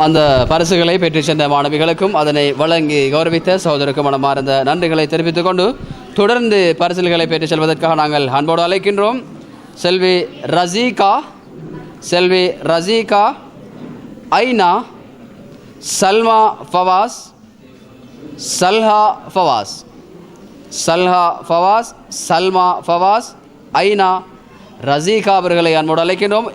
அந்த பரிசுகளை பெற்றுச் சென்ற மாணவிகளுக்கும் அதனை வழங்கி கௌரவித்த சகோதரருக்கு மனமார்ந்த நன்றிகளை தெரிவித்துக் கொண்டு தொடர்ந்து பரிசுகளை பெற்றுச் செல்வதற்காக நாங்கள் அன்போடு அழைக்கின்றோம். செல்வி ரசீகா, ஐனா, சல்மா ஃபவாஸ், சல்மா ஃபவாஸ், ஐனா, ரசீகா அவர்களை அன்போடு அழைக்கின்றோம்.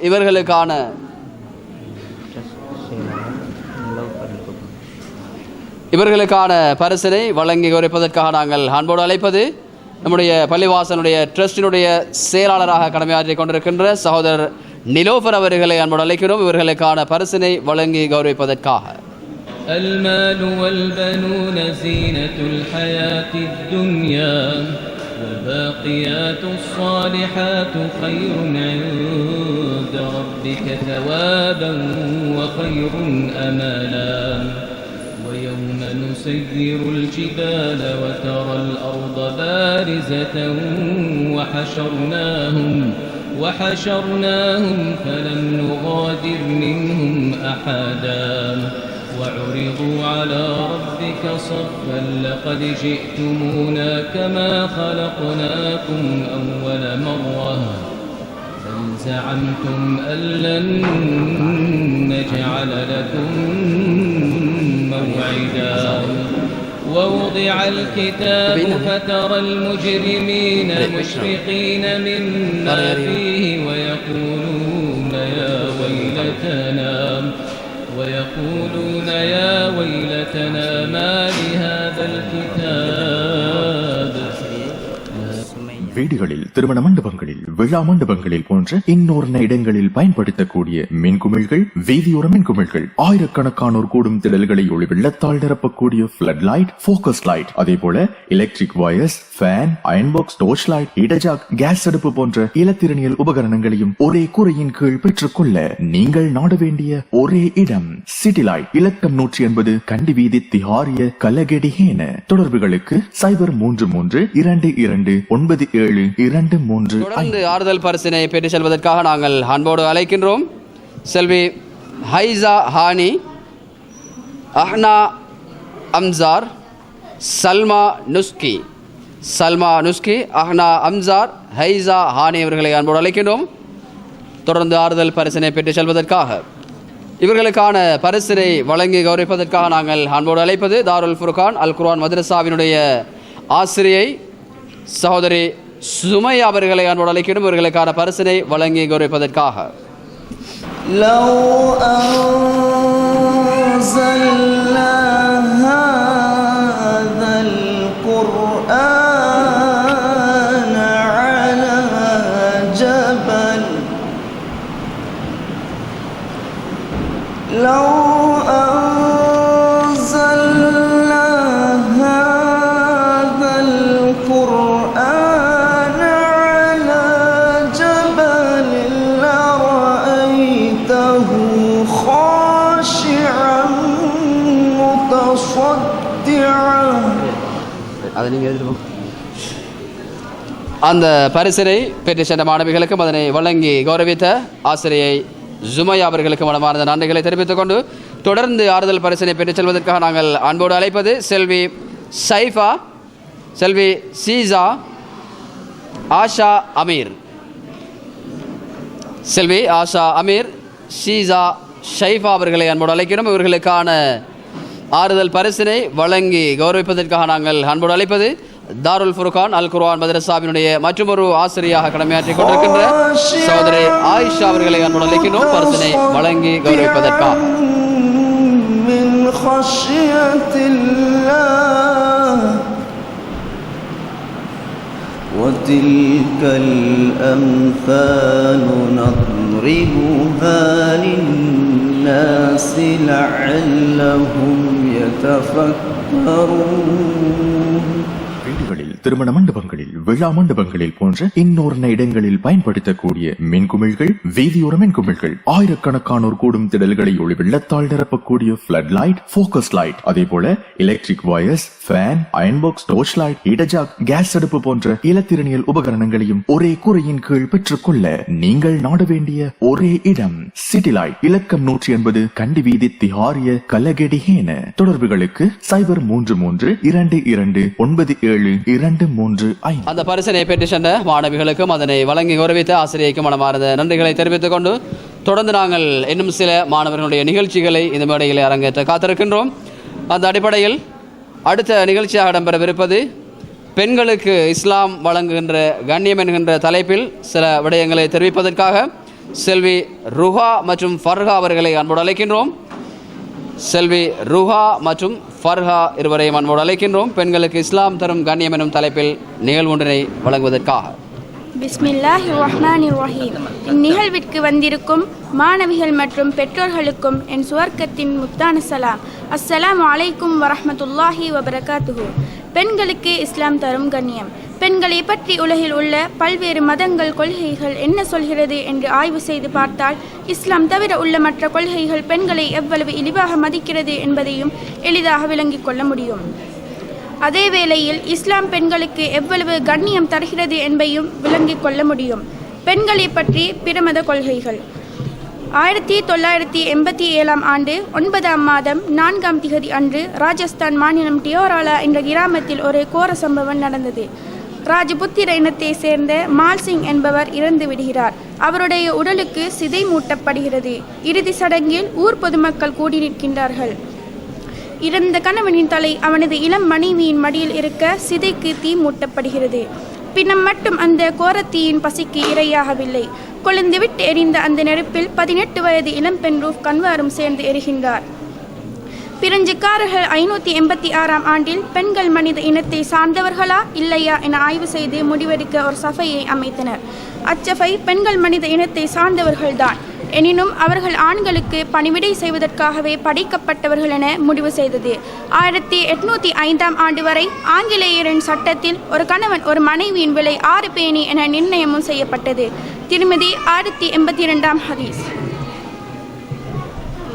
இவர்களுக்கான பரிசினை வழங்கி கௌரவிப்பதற்காக நாங்கள் அன்போடு அழைப்பது நம்முடைய பள்ளிவாசனுடைய ட்ரஸ்டினுடைய செயலாளராக கடமையாற்றிக் கொண்டிருக்கின்ற சகோதரர் நிலோஃபர் அவர்களை அன்போடு அழைக்கிறோம். இவர்களுக்கான பரிசினை வழங்கி கௌரவிப்பதற்காக. المال والبنون زينة الحياة الدنيا والباقيات الصالحات خير عند ربك ثوابا وخير أملا ويوم نسير الجبال وترى الأرض بارزة وحشرناهم فلم نغادر منهم أحدا وعرضوا على ربك صفا لقد جئتمونا كما خلقناكم أول مرة بل زعمتم أن لن نجعل لكم موعدا ووضع الكتاب فترى المجرمين مشفقين مما فيه ويقولون يا ويلتنا ما لهذا الكتاب. வீடுகளில், திருமண மண்டபங்களில், விழா மண்டபங்களில் போன்ற இன்னொரு இடங்களில் பயன்படுத்தக்கூடிய மின்குமிழ்கள், வீதியோர மின்குமிழ்கள், ஆயிரக்கணக்கானோர் கூடும் திடல்களை ஒளி வெள்ளத்தால் நிரப்பக்கூடிய ஃபிளட் லைட், போக்கஸ் லைட், அதே போல electric wires, fan, iron box, torch light, இடஜாக், கேஸ் அடுப்பு போன்ற இலத்திரனியல் உபகரணங்களையும் ஒரே கூரையின் கீழ் பெற்றுக்கொள்ள நீங்கள் நாட வேண்டிய ஒரே இடம் சிட்டி லைட். இலக்கம் 180 கண்டி வீதி, திஹாரிய, கலகெடிஹேன. தொடர்புகளுக்கு 0332297223. தொடர்ந்து ஆறுதல் பரிசினை பெற்று செல்வதற்காக நாங்கள் அன்போடு அழைக்கின்றோம். செல்வி ஹைசா ஹானி, அஹ்னா அம்சார், சல்மா நுஸ்கி, அஹ்னா அம்சார், ஹைசா ஹானி அவர்களை அன்போடு அழைக்கின்றோம். தொடர்ந்து ஆறுதல் பரிசினை பெற்று செல்வதற்காக இவர்களுக்கான பரிசினை வழங்கி கௌரவிப்பதற்காக நாங்கள் அன்போடு அழைப்பது தாருல் ஃபுர்கான் அல் குர்ஆன் மதரசாவினுடைய ஆசிரியை சகோதரி சுமையா அவர்களை அன்போடு அழைக்கின்றோம். இவர்களுக்கான பரிசினை வழங்கி கௌரவிப்பதற்காக. அந்த பரிசினை பெற்று சென்ற மாணவிகளுக்கும் அதனை வழங்கி கௌரவித்த ஆசிரியை ஜுமையா அவர்களுக்கு மனமார்ந்த நன்றிகளை தெரிவித்துக் கொண்டு தொடர்ந்து ஆறுதல் பரிசினை பெற்றுச் செல்வதற்காக நாங்கள் அன்போடு அழைப்பது செல்வி சைஃபா, செல்வி சீசா, ஆஷா அமீர், செல்வி ஆஷா அமீர், ஷீசா, ஷைஃபா அவர்களை அன்போடு அழைக்கிறோம். இவர்களுக்கான ஆறுதல் பரிசினை வழங்கி கௌரவிப்பதற்காக நாங்கள் அன்போடு அழைப்பது தாருல் ஃபுர்கான் அல் குர்ஆன் மதரசாவினுடைய மற்றொரு ஆசிரியாக கடமையாற்றிக் கொண்டிருக்கின்ற சகோதரி ஆயிஷா அவர்களை அன்போடு அழைக்கின்றோம். பரிசினை வழங்கி கௌரவிப்பதற்காக. وتلك الأمثال نضربها للناس لعلهم يتفكرون வீடுகளில், திருமண மண்டபங்களில், விழா மண்டபங்களில் போன்ற இன்னொரு இடங்களில் பயன்படுத்தக்கூடிய மின்குமிழ்கள், வீதியோர மின்குமிழ்கள், ஆயிரக்கணக்கானோர் கூடும் திடல்களை ஒளி வெள்ளத்தால் நிரப்பக்கூடிய ஃபிளட் லைட், ஃபோக்கஸ் லைட், அதே போல electric wires, fan, iron box, torch light, heater, gas அடுப்பு போன்ற இலத்திரனியல் உபகரணங்களையும் ஒரே கூரையின் கீழ் பெற்றுக்கொள்ள நீங்கள் நாட வேண்டிய ஒரே இடம் சிட்டி லைட். இலக்கம் 180 கண்டி வீதி, திஹாரிய, கலகெடிஹேன. தொடர்புகளுக்கு 0332297235. அந்த பரிசனை பெற்று சென்ற மாணவிகளுக்கும் அதனை வழங்கி கௌரவித்த ஆசிரியைக்கும் மனமார்ந்த நன்றிகளை தெரிவித்துக் கொண்டு தொடர்ந்து நாங்கள் இன்னும் சில மாணவர்களுடைய நிகழ்ச்சிகளை இந்த மேடையில் அரங்கேற்ற காத்திருக்கின்றோம். அந்த அடிப்படையில் அடுத்த நிகழ்ச்சியாக இடம்பெறவிருப்பது பெண்களுக்கு இஸ்லாம் வழங்குகின்ற கண்ணியம் என்கின்ற தலைப்பில் சில விடயங்களை தெரிவிப்பதற்காக செல்வி ருஹா மற்றும் ஃபர்ஹா அவர்களை அன்போடு அழைக்கின்றோம். செல்வி ருஹா மற்றும் ஃபர்ஹா இருவரையும் அன்போடு அழைக்கின்றோம். பெண்களுக்கு இஸ்லாம் தரும் கண்ணியம் எனும் தலைப்பில் நிகழ்வொன்றினை வழங்குவதற்காக. பிஸ்மில்லாஹிர் ரஹ்மானிர் ரஹீம். இந்நிகழ்விற்கு வந்திருக்கும் மாணவிகள் மற்றும் பெற்றோர்களுக்கும் என் சுவர்க்கத்தின் முத்தான சலாம். அஸ்ஸலாமு அலைக்கும் வரஹ்மத்துல்லாஹி வபரகாத்துஹு. பெண்களுக்கு இஸ்லாம் தரும் கண்ணியம். பெண்களை பற்றி உலகில் உள்ள பல்வேறு மதங்கள், கொள்கைகள் என்ன சொல்கிறது என்று ஆய்வு செய்து பார்த்தால் இஸ்லாம் தவிர உள்ள மற்ற கொள்கைகள் பெண்களை எவ்வளவு இழிவாக மதிக்கிறது என்பதையும் எளிதாக விளங்கிக் கொள்ள முடியும். அதே வேளையில் இஸ்லாம் பெண்களுக்கு எவ்வளவு கண்ணியம் தருகிறது என்பதையும் விளங்கிக் கொள்ள முடியும். பெண்களை பற்றி பிரமத கொள்கைகள். 1987 ஆண்டு 9ஆம் மாதம் 4ஆம் திகதி அன்று ராஜஸ்தான் மாநிலம் டியோராலா என்ற கிராமத்தில் ஒரு கோர சம்பவம் நடந்தது. ராஜபுத்திர இனத்தை சேர்ந்த மால்சிங் என்பவர் இறந்து விடுகிறார். அவருடைய உடலுக்கு சிதை மூட்டப்படுகிறது. இறுதி சடங்கில் ஊர் பொதுமக்கள் கூடி நிற்கின்றார்கள். இறந்த கணவனின் தலை அவனது இளம் மனைவியின் மடியில் இருக்க சிதைக்கு தீ மூட்டப்படுகிறது. பின்னம் மட்டும் அந்த கோரத்தீயின் பசிக்கு இரையாகவில்லை. கொழுந்துவிட்டு எரிந்த அந்த நெருப்பில் 18 வயது இளம்பெண் ரூஃப் கன்வாரும் சேர்ந்து எரிகின்றார். பிரெஞ்சுக்காரர்கள் 586ஆம் ஆண்டில் பெண்கள் மனித இனத்தை சார்ந்தவர்களா இல்லையா என ஆய்வு செய்து முடிவெடுக்க ஒரு சபையை அமைத்தனர். அச்சபை பெண்கள் மனித இனத்தை சார்ந்தவர்கள்தான், எனினும் அவர்கள் ஆண்களுக்கு பணிவிடை செய்வதற்காகவே படைக்கப்பட்டவர்கள் என முடிவு செய்தது. 1805ஆம் ஆண்டு வரை ஆங்கிலேயரின் சட்டத்தில் ஒரு கணவன் ஒரு மனைவியின் விலை 6 பேணி என நிர்ணயமும் செய்யப்பட்டது. திருமதி 1082ஆம் ஹதீஸ்.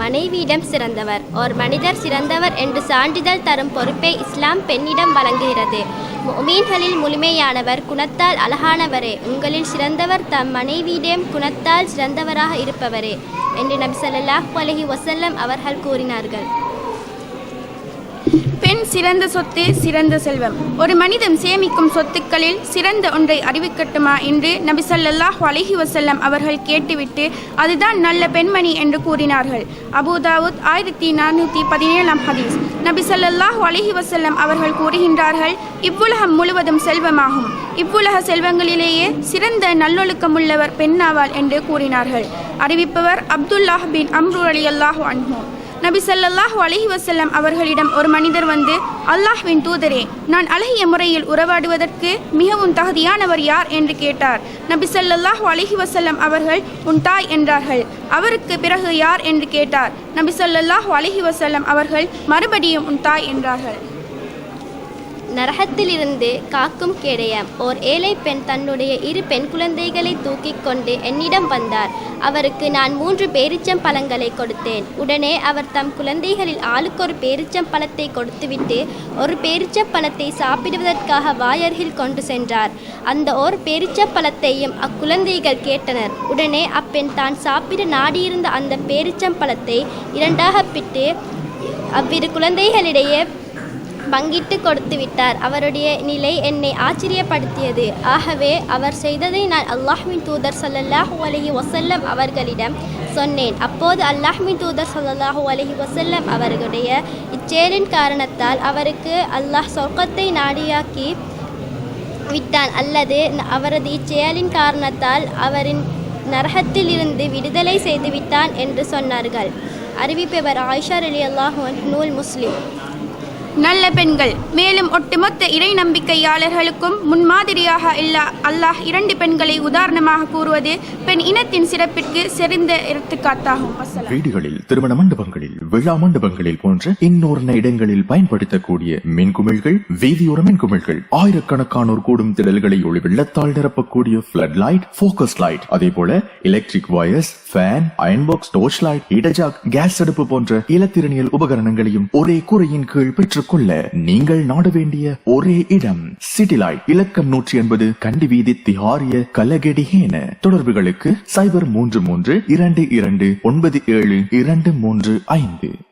மனைவியிடம் சிறந்தவர், ஒரு மனிதர் சிறந்தவர் என்று சான்றிதழ் தரும் பொறுப்பை இஸ்லாம் பெண்ணிடம் வழங்குகிறது. முஃமின்களில் முழுமையானவர் குணத்தால் அழகானவரே, உங்களில் சிறந்தவர் தம் மனைவியிடம் குணத்தால் சிறந்தவராக இருப்பவரே என்று நபி ஸல்லல்லாஹு அலைஹி வஸல்லம் அவர்கள் கூறினார்கள். பெண் சிறந்த சொத்து, சிறந்த செல்வம். ஒரு மனிதன் சேமிக்கும் சொத்துக்களில் சிறந்த ஒன்றை அறிவிக்கட்டுமா என்று நபி ஸல்லல்லாஹு அலைஹி வஸல்லம் அவர்கள் கேட்டுவிட்டு அதுதான் நல்ல பெண்மணி என்று கூறினார்கள். அபூ தாவூத் 1417ஆம் ஹதீஸ். நபி ஸல்லல்லாஹு அலைஹி வஸல்லம் அவர்கள் கூறுகின்றார்கள், இவ்வுலகம் முழுவதும் செல்வமாகும். இவ்வுலக செல்வங்களிலேயே சிறந்த நல்லொழுக்கமுள்ளவர் பெண்ணாவாள் என்று கூறினார்கள். அறிவிப்பவர் அப்துல்லாஹ் பின் அம்ரு ரலியல்லாஹு அன்ஹு. நபி ஸல்லல்லாஹு அலைஹி வஸல்லம் அவர்களிடம் ஒரு மனிதர் வந்து, அல்லாஹ்வின் தூதரே, நான் அழகிய முறையில் உறவாடுவதற்கு மிகவும் தகுதியானவர் யார் என்று கேட்டார். நபி ஸல்லல்லாஹு அலைஹி வஸல்லம் அவர்கள் உன் தாய் என்றார்கள். அவருக்கு பிறகு யார் என்று கேட்டார். நபி ஸல்லல்லாஹு அலைஹி வஸல்லம் அவர்கள் மறுபடியும் உன் தாய் என்றார்கள். நரகத்திலிருந்து காக்கும் கேடயம். ஓர் ஏழை பெண் தன்னுடைய 2 பெண் குழந்தைகளை தூக்கிக் கொண்டு என்னிடம் வந்தார். அவருக்கு நான் 3 பேரிச்சம் பழங்களை கொடுத்தேன். உடனே அவர் தம் குழந்தைகளில் ஆளுக்கு ஒரு பேரிச்சம் பழத்தை கொடுத்துவிட்டு ஒரு பேரிச்சம் பழத்தை சாப்பிடுவதற்காக வாயருகில் கொண்டு சென்றார். அந்த ஒரு பேரிச்சம் பழத்தையும் அக்குழந்தைகள் கேட்டனர். உடனே அப்பெண் தான் சாப்பிட நாடியிருந்த அந்த பேரிச்சம் பழத்தை 2ஆக பிட்டு அவ்விரு குழந்தைகளிடையே பங்கிட்டு கொடுத்து விட்டார். அவருடைய நிலை என்னை ஆச்சரியப்படுத்தியது. ஆகவே அவர் செய்ததை நான் அல்லாஹ்வின் தூதர் ஸல்லல்லாஹு அலைஹி வஸல்லம் அவர்களிடம் சொன்னேன். அப்போது அல்லாஹ்வின் தூதர் ஸல்லல்லாஹு அலைஹி வஸல்லம் அவர்களுடைய இச்செயலின் காரணத்தால் அவருக்கு அல்லாஹ் சொர்க்கத்தை நாடியாக்கி விட்டான், அல்லது அவரது இச்செயலின் காரணத்தால் அவரின் நரகத்தில் இருந்து விடுதலை செய்துவிட்டான் என்று சொன்னார்கள். அறிவிப்பவர் ஆயிஷா ரலியல்லாஹு அன்ஹா, நூல் முஸ்லிம். நல்ல பெண்கள். மேலும் ஒட்டுமொத்த இறை நம்பிக்கையாளர்களுக்கும் முன்மாதிரியாக அல்லாஹ் 2 பெண்களை உதாரணமாக கூறுவது பெண் இனத்தின் சிறப்பிற்கு சிறந்த எடுத்துக்காட்டாகும். வீடுகளில், திருமண மண்டபங்களில், விழா மண்டபங்களில் போன்ற இன்னொரு இடங்களில் பயன்படுத்தக்கூடிய மின்குமிழ்கள், வீதியோர மின்குமிழ்கள், ஆயிரக்கணக்கானோர் கூடும் திடல்களை ஒளி வெள்ளத்தால் நிரப்பக்கூடிய ஃபிளட் லைட், ஃபோக்கஸ் லைட், அதே போல electric wires, fan, iron box, torch light, heater, gas அடுப்பு போன்ற இலத்திரனியல் உபகரணங்களையும் ஒரே கூரையின் கீழ் பெற்றுக்கொள்ள நீங்கள் நாட வேண்டிய ஒரே இடம் சிட்டி லைட். இலக்கம் 180 கண்டி வீதி, திஹாரிய, கலகெடிஹேன. தொடர்புகளுக்கு 0332297235.